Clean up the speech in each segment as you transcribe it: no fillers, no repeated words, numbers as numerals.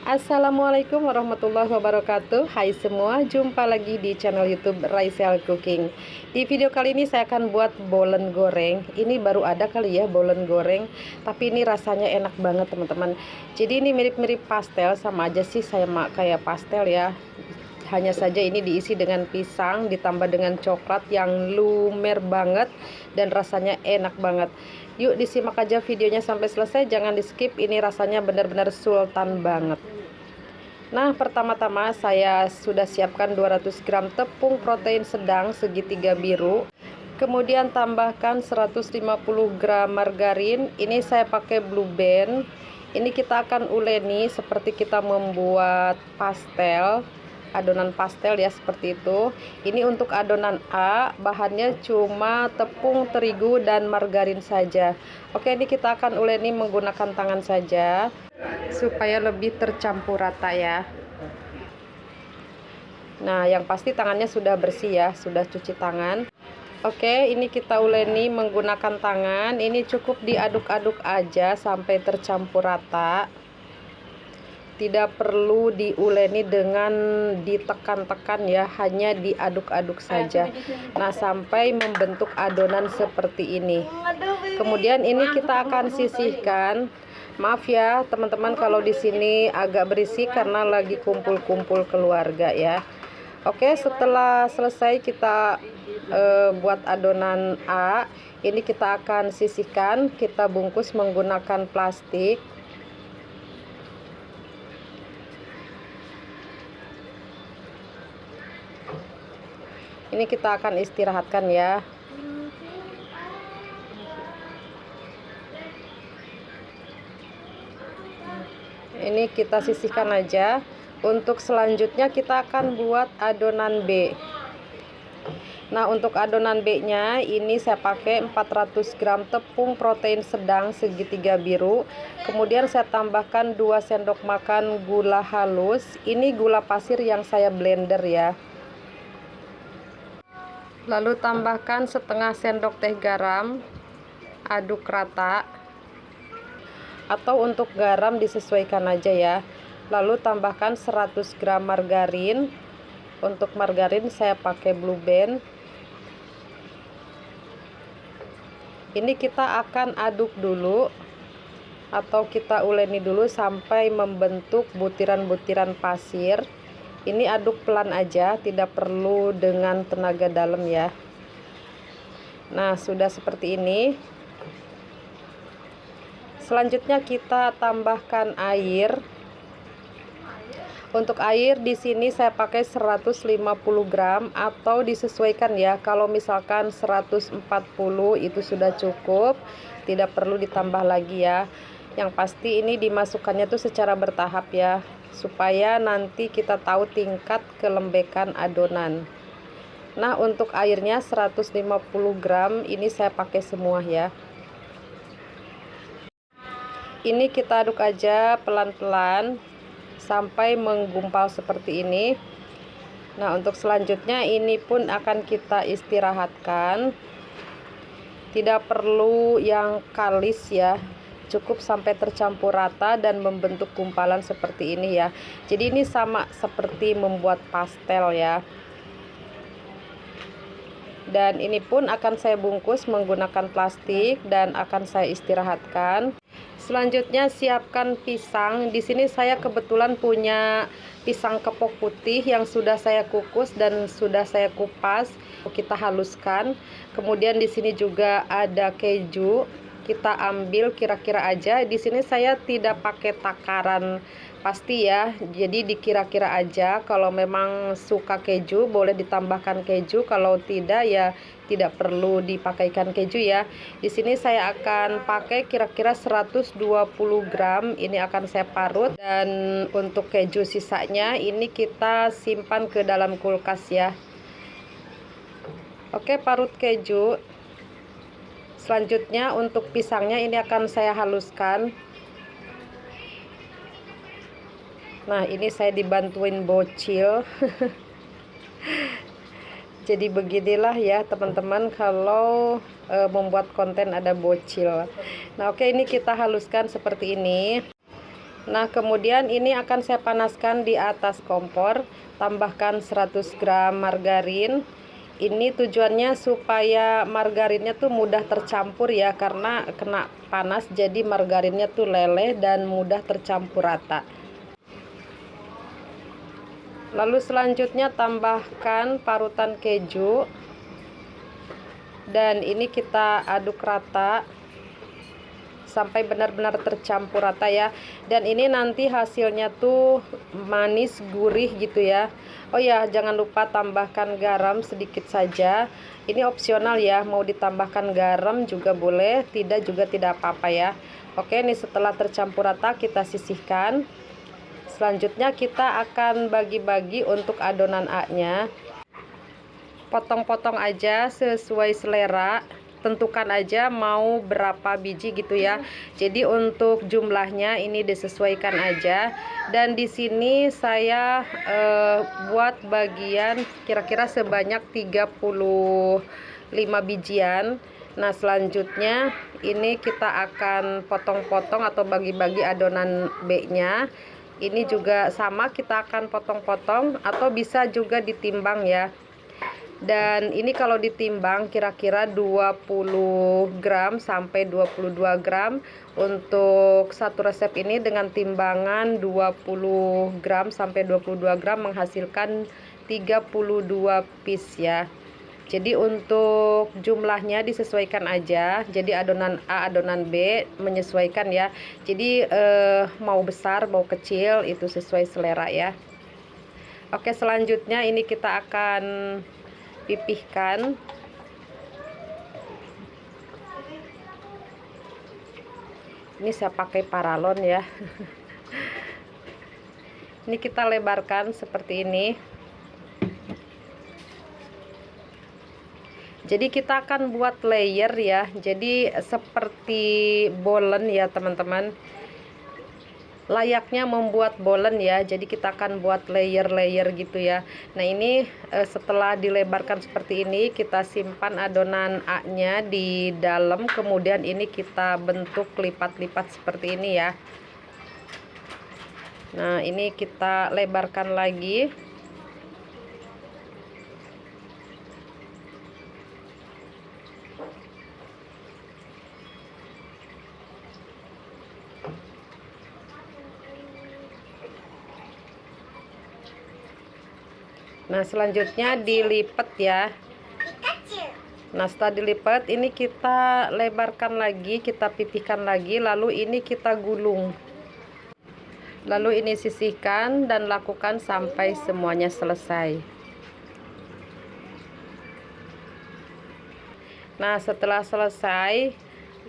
Assalamualaikum warahmatullahi wabarakatuh. Hai semua, jumpa lagi di channel YouTube Raisel Cooking. Di video kali ini saya akan buat bolen goreng. Ini baru ada kali ya bolen goreng, tapi ini rasanya enak banget teman-teman. Jadi ini mirip-mirip pastel, sama aja sih saya kayak pastel ya. Hanya saja ini diisi dengan pisang ditambah dengan coklat yang lumer banget dan rasanya enak banget. Yuk disimak aja videonya sampai selesai, jangan di skip, ini rasanya benar-benar sultan banget. Nah, pertama-tama saya sudah siapkan 200 gram tepung protein sedang segitiga biru. Kemudian tambahkan 150 gram margarin. Ini saya pakai Blue Band. Ini kita akan uleni seperti kita membuat pastel, adonan pastel ya, seperti itu. Ini untuk adonan A, bahannya cuma tepung terigu dan margarin saja. Oke, ini kita akan uleni menggunakan tangan saja supaya lebih tercampur rata ya. Nah, yang pasti tangannya sudah bersih ya, sudah cuci tangan. Oke, ini kita uleni menggunakan tangan. Ini cukup diaduk-aduk aja sampai tercampur rata. Tidak perlu diuleni dengan ditekan-tekan ya, hanya diaduk-aduk saja. Nah, sampai membentuk adonan seperti ini. Kemudian ini kita akan sisihkan. Maaf ya teman-teman kalau di sini agak berisik karena lagi kumpul-kumpul keluarga ya. Oke, setelah selesai kita buat adonan A, ini kita akan sisihkan, kita bungkus menggunakan plastik. Ini kita akan istirahatkan ya. Ini kita sisihkan aja. Untuk selanjutnya kita akan buat adonan B. Nah, untuk adonan B nya ini saya pakai 400 gram tepung protein sedang segitiga biru. Kemudian saya tambahkan 2 sendok makan gula halus. Ini gula pasir yang saya blender ya. Lalu tambahkan setengah sendok teh garam. Aduk rata. Atau untuk garam disesuaikan aja ya. Lalu tambahkan 100 gram margarin. Untuk margarin saya pakai Blue Band. Ini kita akan aduk dulu atau kita uleni dulu sampai membentuk butiran-butiran pasir. Ini aduk pelan aja, tidak perlu dengan tenaga dalam ya. Nah, sudah seperti ini. Selanjutnya kita tambahkan air. Untuk air di sini saya pakai 150 gram atau disesuaikan ya. Kalau misalkan 140 itu sudah cukup, tidak perlu ditambah lagi ya. Yang pasti ini dimasukkannya tuh secara bertahap ya, supaya nanti kita tahu tingkat kelembekan adonan. Nah, untuk airnya 150 gram ini saya pakai semua ya. Ini kita aduk aja pelan-pelan sampai menggumpal seperti ini. Nah, untuk selanjutnya ini pun akan kita istirahatkan. Tidak perlu yang kalis ya, cukup sampai tercampur rata dan membentuk gumpalan seperti ini ya. Jadi ini sama seperti membuat pastel ya. Dan ini pun akan saya bungkus menggunakan plastik dan akan saya istirahatkan. Selanjutnya siapkan pisang. Di sini saya kebetulan punya pisang kepok putih yang sudah saya kukus dan sudah saya kupas. Kita haluskan. Kemudian di sini juga ada keju. Kita ambil kira-kira aja. Di sini saya tidak pakai takaran pasti ya. Jadi dikira-kira aja. Kalau memang suka keju boleh ditambahkan keju. Kalau tidak ya tidak perlu dipakaikan keju ya. Di sini saya akan pakai kira-kira 120 gram. Ini akan saya parut, dan untuk keju sisanya ini kita simpan ke dalam kulkas ya. Oke, parut keju. Selanjutnya untuk pisangnya ini akan saya haluskan. Nah, ini saya dibantuin bocil. Jadi beginilah ya teman-teman kalau membuat konten ada bocil. Nah, oke, ini kita haluskan seperti ini. Nah, kemudian ini akan saya panaskan di atas kompor. Tambahkan 100 gram margarin. Ini tujuannya supaya margarinnya tuh mudah tercampur ya, karena kena panas jadi margarinnya tuh leleh dan mudah tercampur rata. Lalu selanjutnya tambahkan parutan keju. Dan ini kita aduk rata sampai benar-benar tercampur rata ya. Dan ini nanti hasilnya tuh manis gurih gitu ya. Oh ya, jangan lupa tambahkan garam sedikit saja. Ini opsional ya, mau ditambahkan garam juga boleh, tidak juga tidak apa-apa ya. Oke, ini setelah tercampur rata kita sisihkan. Selanjutnya kita akan bagi-bagi untuk adonan A-nya. Potong-potong aja sesuai selera. Tentukan aja mau berapa biji gitu ya. Jadi untuk jumlahnya ini disesuaikan aja. Dan di sini saya buat bagian kira-kira sebanyak 35 bijian. Nah, selanjutnya ini kita akan potong-potong atau bagi-bagi adonan B-nya. Ini juga sama, kita akan potong-potong atau bisa juga ditimbang ya. Dan ini kalau ditimbang kira-kira 20 gram sampai 22 gram. Untuk satu resep ini dengan timbangan 20 gram sampai 22 gram menghasilkan 32 piece ya. Jadi untuk jumlahnya disesuaikan aja. Jadi adonan A, adonan B menyesuaikan ya. Jadi mau besar mau kecil itu sesuai selera ya. Oke, selanjutnya ini kita akan pipihkan. Ini saya pakai paralon ya. Ini kita lebarkan seperti ini. Jadi kita akan buat layer ya. Jadi seperti bolen ya teman-teman. Layaknya membuat bolen ya, jadi kita akan buat layer-layer gitu ya. Nah, ini setelah dilebarkan seperti ini, kita simpan adonan A-nya di dalam, kemudian ini kita bentuk lipat-lipat seperti ini ya. Nah, ini kita lebarkan lagi. Nah, selanjutnya dilipat ya. Nah, setelah dilipat ini kita lebarkan lagi, kita pipihkan lagi, lalu ini kita gulung. Lalu ini sisihkan dan lakukan sampai semuanya selesai. Nah, setelah selesai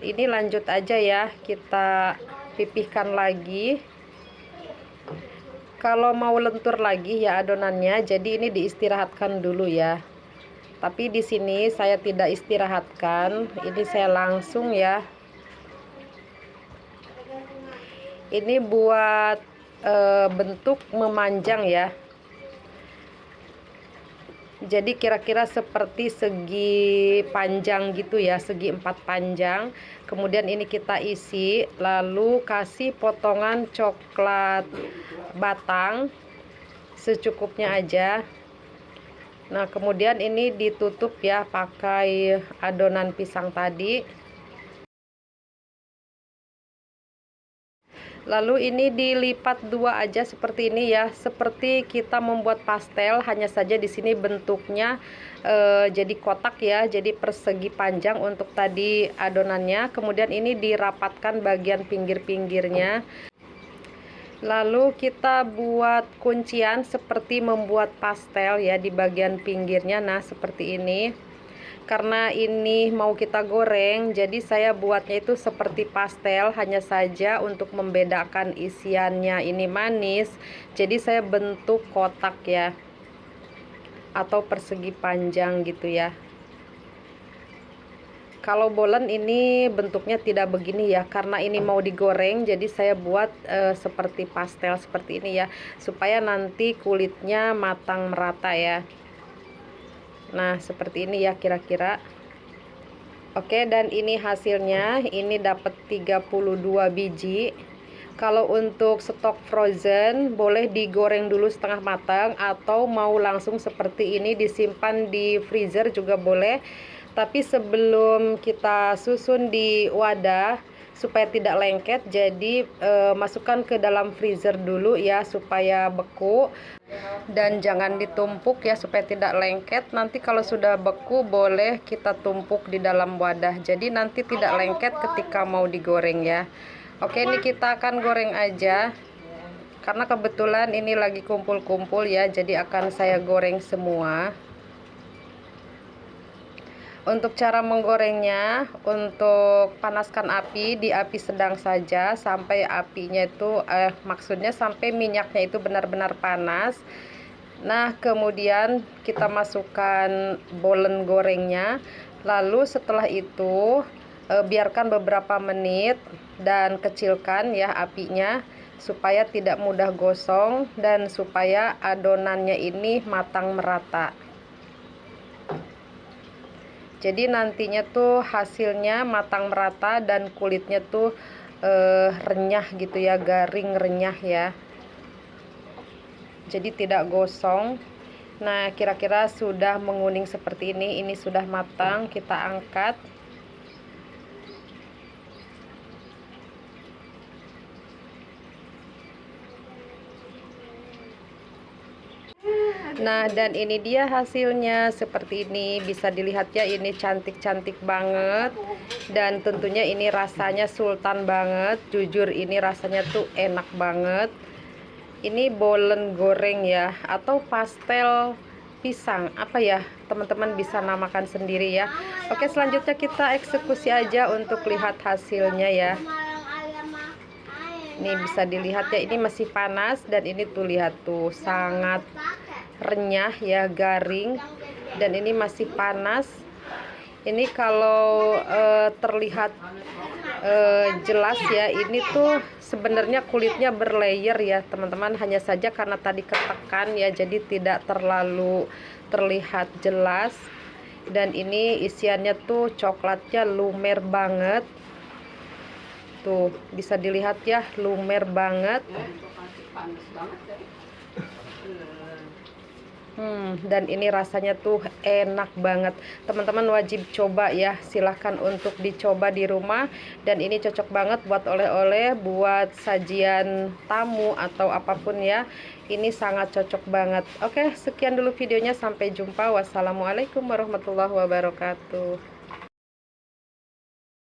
ini lanjut aja ya, kita pipihkan lagi. Kalau mau lentur lagi ya adonannya, jadi ini diistirahatkan dulu ya. Tapi di sini saya tidak istirahatkan, ini saya langsung ya. Ini buat bentuk memanjang ya. Jadi kira-kira seperti segi panjang gitu ya, segi 4 panjang. Kemudian ini kita isi, lalu kasih potongan coklat batang secukupnya aja. Nah, kemudian ini ditutup ya pakai adonan pisang tadi. Lalu ini dilipat dua aja seperti ini ya, seperti kita membuat pastel, hanya saja di sini bentuknya jadi kotak ya, jadi persegi panjang untuk tadi adonannya. Kemudian ini dirapatkan bagian pinggir-pinggirnya. Lalu kita buat kuncian seperti membuat pastel ya di bagian pinggirnya. Nah, seperti ini. Karena ini mau kita goreng, jadi saya buatnya itu seperti pastel, hanya saja untuk membedakan isiannya ini manis. Jadi saya bentuk kotak ya, atau persegi panjang gitu ya. Kalau bolen ini bentuknya tidak begini ya, karena ini mau digoreng, jadi saya buat seperti pastel seperti ini ya, supaya nanti kulitnya matang merata ya. Nah, seperti ini ya kira-kira. Oke, dan ini hasilnya, ini dapat 32 biji. Kalau untuk stok frozen boleh digoreng dulu setengah matang, atau mau langsung seperti ini disimpan di freezer juga boleh. Tapi sebelum kita susun di wadah supaya tidak lengket, jadi masukkan ke dalam freezer dulu ya supaya beku, dan jangan ditumpuk ya supaya tidak lengket. Nanti kalau sudah beku boleh kita tumpuk di dalam wadah, jadi nanti tidak lengket ketika mau digoreng ya. Oke, ini kita akan goreng aja karena kebetulan ini lagi kumpul-kumpul ya, jadi akan saya goreng semua. Untuk cara menggorengnya, untuk panaskan api di api sedang saja sampai apinya itu maksudnya sampai minyaknya itu benar-benar panas. Nah, kemudian kita masukkan bolen gorengnya. Lalu setelah itu biarkan beberapa menit dan kecilkan ya apinya supaya tidak mudah gosong dan supaya adonannya ini matang merata. Jadi nantinya tuh hasilnya matang merata dan kulitnya tuh renyah gitu ya, garing renyah ya. Jadi tidak gosong. Nah, kira-kira sudah menguning seperti ini sudah matang, kita angkat. Nah, dan ini dia hasilnya seperti ini. Bisa dilihat ya, ini cantik-cantik banget. Dan tentunya ini rasanya sultan banget. Jujur ini rasanya tuh enak banget. Ini bolen goreng ya, atau pastel pisang, apa ya teman-teman bisa namakan sendiri ya. Oke, selanjutnya kita eksekusi aja untuk lihat hasilnya ya. Ini bisa dilihat ya, ini masih panas dan ini tuh lihat tuh sangat renyah ya, garing, dan ini masih panas. Ini kalau terlihat jelas ya, ini tuh sebenarnya kulitnya berlayer ya teman-teman, hanya saja karena tadi ketekan ya jadi tidak terlalu terlihat jelas. Dan ini isiannya tuh coklatnya lumer banget tuh, bisa dilihat ya, lumer banget. Dan ini rasanya tuh enak banget. Teman-teman wajib coba ya, silahkan untuk dicoba di rumah. Dan ini cocok banget buat oleh-oleh, buat sajian tamu atau apapun ya. Ini sangat cocok banget. Oke, sekian dulu videonya, sampai jumpa. Wassalamualaikum warahmatullahi wabarakatuh.